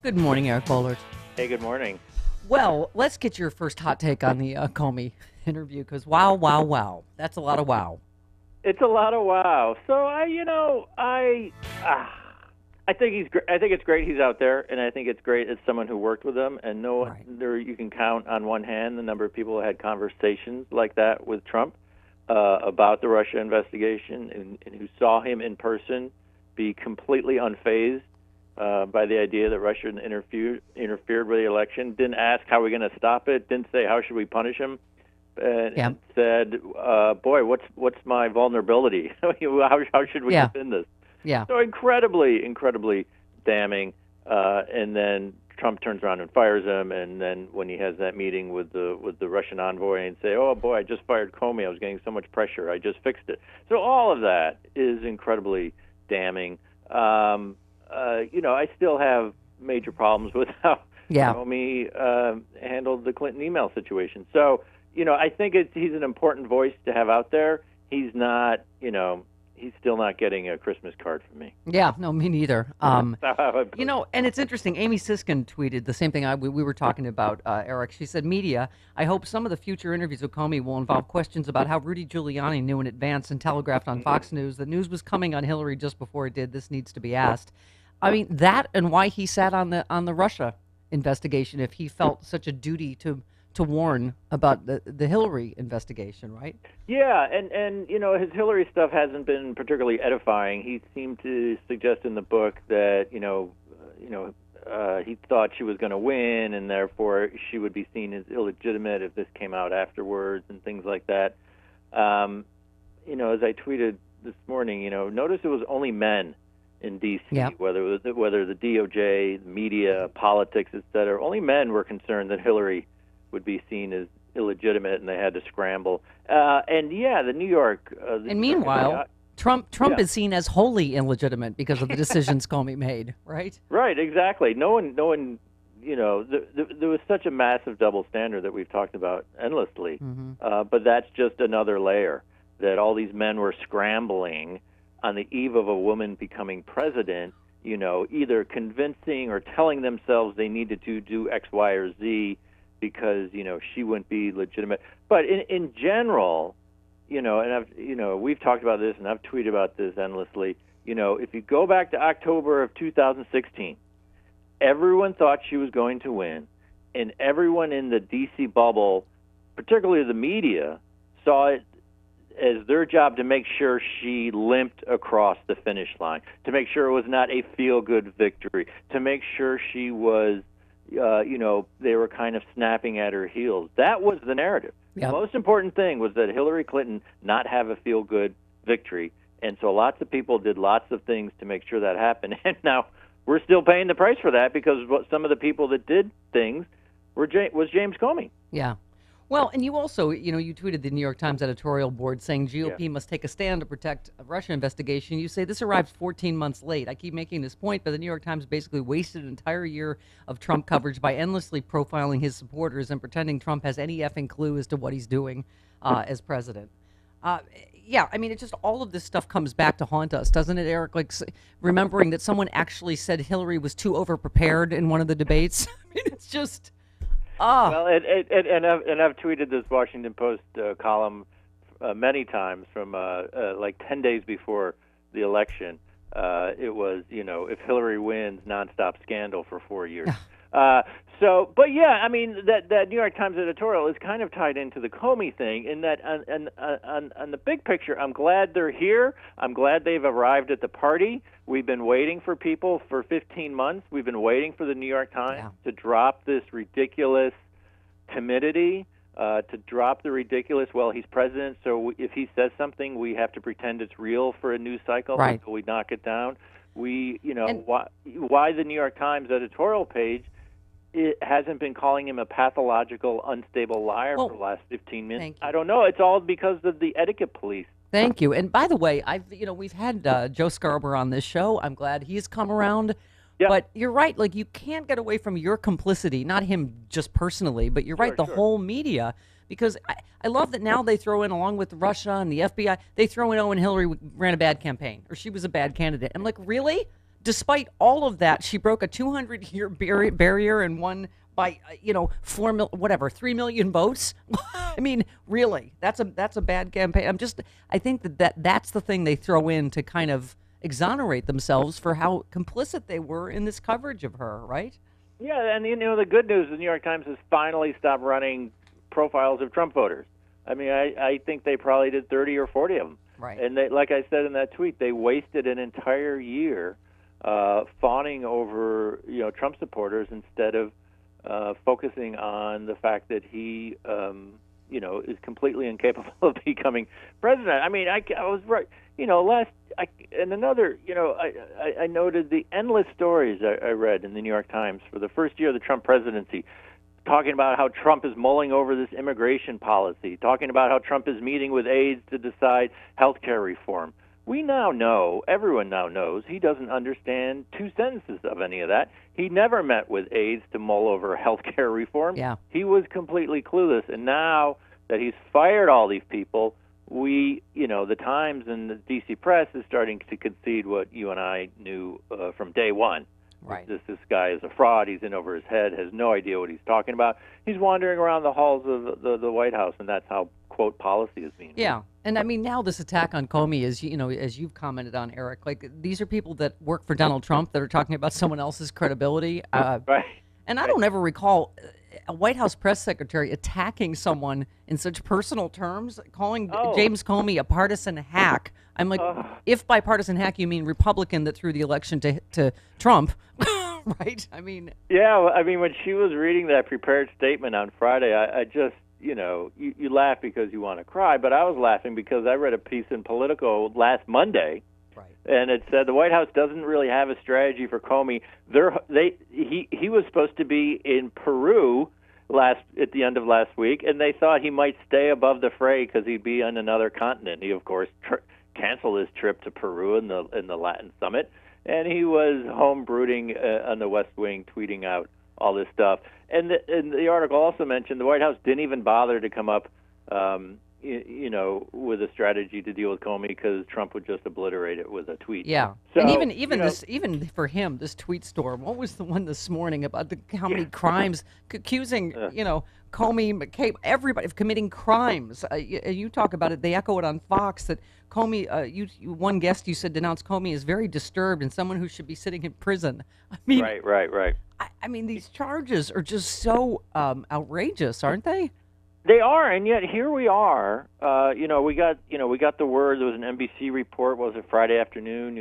Good morning, Eric Boehlert. Hey, good morning. Well, let's get your first hot take on the Comey interview because wow, wow, wow. That's a lot of wow. It's a lot of wow. So I think he's. I think it's great he's out there, and I think it's great as someone who worked with him. And no one Right. there you can count on one hand the number of people who had conversations like that with Trump about the Russia investigation, and who saw him in person be completely unfazed by the idea that Russia interfered with the election. Didn't ask how we're going to stop it. Didn't say how should we punish him. Yeah. And said, "Boy, what's my vulnerability? How should we Yeah. defend this?" Yeah. So incredibly damning. And then Trump turns around and fires him. And then when he has that meeting with the Russian envoy and say, "Oh boy, I just fired Comey. I was getting so much pressure. I just fixed it." So all of that is incredibly damning. I still have major problems with how Yeah. Comey handled the Clinton email situation. So I think he's an important voice to have out there. He's not, he's still not getting a Christmas card from me. Yeah. No, me neither. That's how I would put it. And it's interesting. Amy Siskin tweeted the same thing we were talking about, Eric. She said, "Media, I hope some of the future interviews with Comey will involve questions about how Rudy Giuliani knew in advance and telegraphed on Fox News that news was coming on Hillary just before it did. This needs to be asked." I mean, that and why he sat on the Russia investigation if he felt such a duty to warn about the Hillary investigation, right? Yeah, and his Hillary stuff hasn't been particularly edifying. He seemed to suggest in the book that he thought she was going to win, and therefore she would be seen as illegitimate if this came out afterwards, and things like that. As I tweeted this morning, notice it was only men in D.C. Yeah. Whether the DOJ, the media, politics, etc. Only men were concerned that Hillary would be seen as illegitimate, and they had to scramble. The New York. And meanwhile, Trump Yeah. is seen as wholly illegitimate because of the decisions Comey made, right? Right, exactly. No one. There was such a massive double standard that we've talked about endlessly. But that's just another layer that all these men were scrambling on the eve of a woman becoming president. Either convincing or telling themselves they needed to do X, Y, or Z because she wouldn't be legitimate. But in general, and we've talked about this, and I've tweeted about this endlessly. If you go back to October of 2016, everyone thought she was going to win, and everyone in the D.C. bubble, particularly the media, saw it as their job to make sure she limped across the finish line, to make sure it was not a feel-good victory, to make sure she was they were kind of snapping at her heels. That was the narrative. Yep. The most important thing was that Hillary Clinton not have a feel-good victory. And so lots of people did lots of things to make sure that happened. And now we're still paying the price for that because some of the people that did things was James Comey. Yeah. Well, and you also, you tweeted the New York Times editorial board saying GOP must take a stand to protect a Russia investigation. You say this arrives 14 months late. I keep making this point, but the New York Times basically wasted an entire year of Trump coverage by endlessly profiling his supporters and pretending Trump has any effing clue as to what he's doing as president. It's just all of this stuff comes back to haunt us, doesn't it, Eric? Like remembering that someone actually said Hillary was too overprepared in one of the debates. I mean, it's just... Well, and I've tweeted this Washington Post column many times from like 10 days before the election. It was, if Hillary wins, nonstop scandal for 4 years. That New York Times editorial is kind of tied into the Comey thing in that on the big picture, I'm glad they're here. I'm glad they've arrived at the party. We've been waiting for people for 15 months. We've been waiting for the New York Times to drop this ridiculous timidity, to drop the ridiculous, well, he's president, so if he says something, we have to pretend it's real for a news cycle until we knock it down. Why the New York Times editorial page it hasn't been calling him a pathological, unstable liar for the last 15 minutes. I don't know. It's all because of the etiquette police. Thank you. And by the way, we've had Joe Scarborough on this show. I'm glad he's come around. Yep. But you're right. Like, you can't get away from your complicity, not him just personally, but you're right, the whole media. Because I love that now they throw in, along with Russia and the FBI, they throw in, oh, and Hillary ran a bad campaign, or she was a bad candidate. I'm like, really? despite all of that, she broke a 200-year barrier and won by 3 million votes. I mean, really, that's a bad campaign. I think that's the thing they throw in to kind of exonerate themselves for how complicit they were in this coverage of her, right? Yeah, and the good news, the New York Times has finally stopped running profiles of Trump voters. I mean, I think they probably did 30 or 40 of them. Right. And they, like I said in that tweet, they wasted an entire year fawning over Trump supporters instead of focusing on the fact that he is completely incapable of becoming president. I mean, I was right. I noted the endless stories I read in the New York Times for the first year of the Trump presidency, talking about how Trump is mulling over this immigration policy, talking about how Trump is meeting with aides to decide health care reform. We now know, everyone now knows, he doesn't understand 2 sentences of any of that. He never met with aides to mull over health care reform. Yeah. He was completely clueless. And now that he's fired all these people, the Times and the D.C. press is starting to concede what you and I knew from day one. Right. This guy is a fraud. He's in over his head, has no idea what he's talking about. He's wandering around the halls of the White House, and that's how, quote, policy is being made. Yeah. And I mean, now this attack on Comey is, as you've commented on, Eric, like these are people that work for Donald Trump that are talking about someone else's credibility. Right. And I don't ever recall a White House press secretary attacking someone in such personal terms, calling James Comey a partisan hack. I'm like, if by partisan hack you mean Republican that threw the election to Trump, right? I mean. Yeah, I mean, when she was reading that prepared statement on Friday, I just, you laugh because you want to cry, but I was laughing because I read a piece in Politico last Monday. Right. And it said the White House doesn't really have a strategy for Comey. He was supposed to be in Peru at the end of last week, and they thought he might stay above the fray because he'd be on another continent. He, of course, canceled his trip to Peru in the Latin summit, and he was home brooding on the West Wing, tweeting out all this stuff. And the article also mentioned the White House didn't even bother to come up with a strategy to deal with Comey because Trump would just obliterate it with a tweet. Yeah, so, and even for him, this tweet storm. What was the one this morning about how many crimes accusing Comey, everybody of committing crimes? You talk about it. They echo it on Fox that Comey. One guest you said denounced Comey as very disturbed and someone who should be sitting in prison. I mean, right. I mean, these charges are just so outrageous, aren't they? They are, and yet here we are. We got the word. There was an NBC report. Was it Friday afternoon?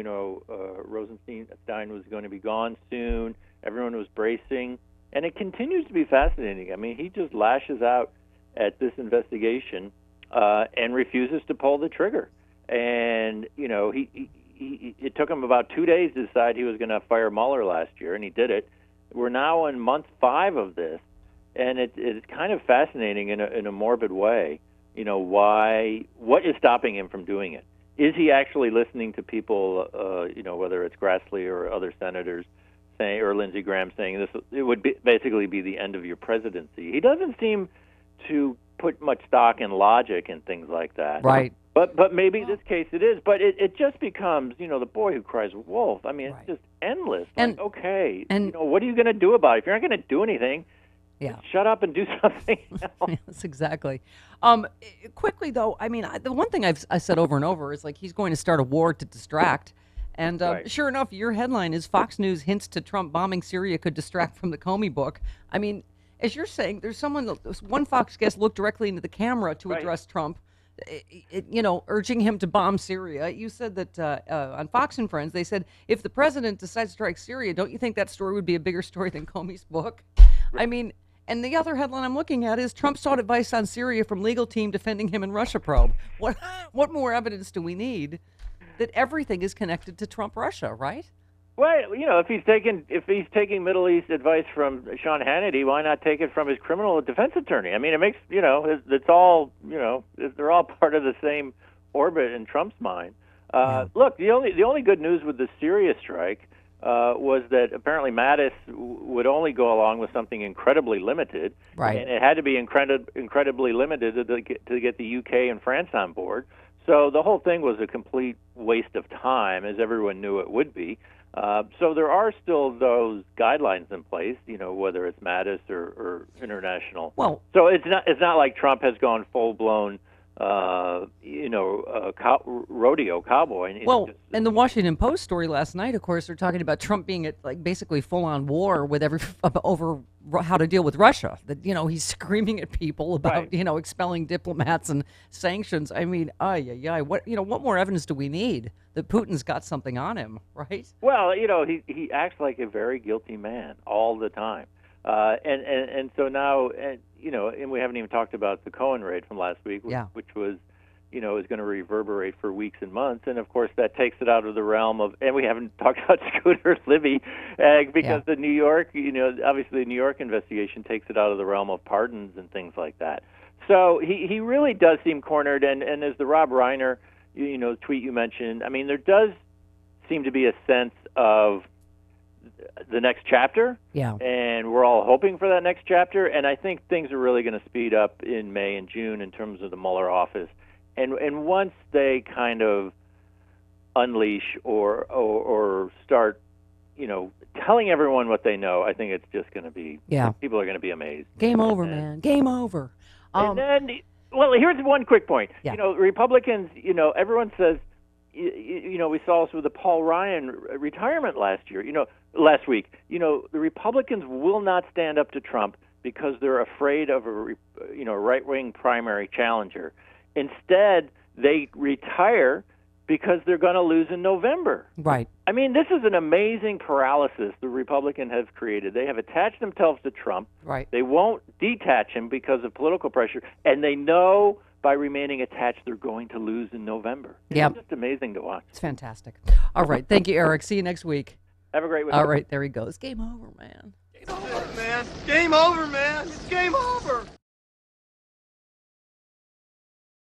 Rosenstein was going to be gone soon. Everyone was bracing, and it continues to be fascinating. I mean, he just lashes out at this investigation and refuses to pull the trigger. And it took him about 2 days to decide he was going to fire Mueller last year, and he did it. We're now in month 5 of this. And it's kind of fascinating in a morbid way, what is stopping him from doing it? Is he actually listening to people, whether it's Grassley or other senators saying, or Lindsey Graham saying it would basically be the end of your presidency? He doesn't seem to put much stock in logic and things like that. Right. But maybe in this case it is. But it just becomes, the boy who cries wolf. I mean, it's just endless. And, what are you going to do about it? If you're not going to do anything, yeah. Shut up and do something else. Yes, exactly. Quickly, though, I mean, the one thing I said over and over is like he's going to start a war to distract. And sure enough, your headline is Fox News hints to Trump bombing Syria could distract from the Comey book. I mean, as you're saying, there's one Fox guest looked directly into the camera to address Trump, urging him to bomb Syria. You said that on Fox and Friends, they said, if the president decides to strike Syria, don't you think that story would be a bigger story than Comey's book? I mean, and the other headline I'm looking at is Trump sought advice on Syria from legal team defending him in Russia probe. What more evidence do we need that everything is connected to Trump-Russia, right? Well, if he's taking Middle East advice from Sean Hannity, why not take it from his criminal defense attorney? I mean, it makes it's all they're all part of the same orbit in Trump's mind. Look, the only good news with the Syria strike was that apparently Mattis would only go along with something incredibly limited, right? And it had to be incredibly limited to get the UK and France on board. So the whole thing was a complete waste of time, as everyone knew it would be. So there are still those guidelines in place, whether it's Mattis or international. Well, so it's not like Trump has gone full blown, rodeo cowboy. And the Washington Post story last night, of course, they're talking about Trump being at basically full on war with over how to deal with Russia. That he's screaming at people about right. Expelling diplomats and sanctions. I mean, what more evidence do we need that Putin's got something on him, right? Well, he acts like a very guilty man all the time, and so now, and we haven't even talked about the Cohen raid from last week, which was, is going to reverberate for weeks and months, and of course that takes it out of the realm of, and we haven't talked about Scooter Libby, because the New York, obviously the New York investigation takes it out of the realm of pardons and things like that. So he really does seem cornered, and as the Rob Reiner tweet you mentioned, I mean, there does seem to be a sense of the next chapter, and we're all hoping for that next chapter, and I think things are really going to speed up in May and June in terms of the Mueller office, and once they kind of unleash or start, telling everyone what they know, I think it's just going to be, people are going to be amazed. Game over, man. Game over. And then, well, here's one quick point. Republicans, everyone says, we saw this with the Paul Ryan retirement last week. The Republicans will not stand up to Trump because they're afraid of a right-wing primary challenger. Instead, they retire because they're going to lose in November. Right. I mean, this is an amazing paralysis the Republicans have created. They have attached themselves to Trump. Right. They won't detach him because of political pressure, and they know by remaining attached they're going to lose in November. It's just amazing to watch. It's fantastic. All right. Thank you, Eric. See you next week. Have a great week. All right. There he goes. Game over, man. Game over, man. Game over, man.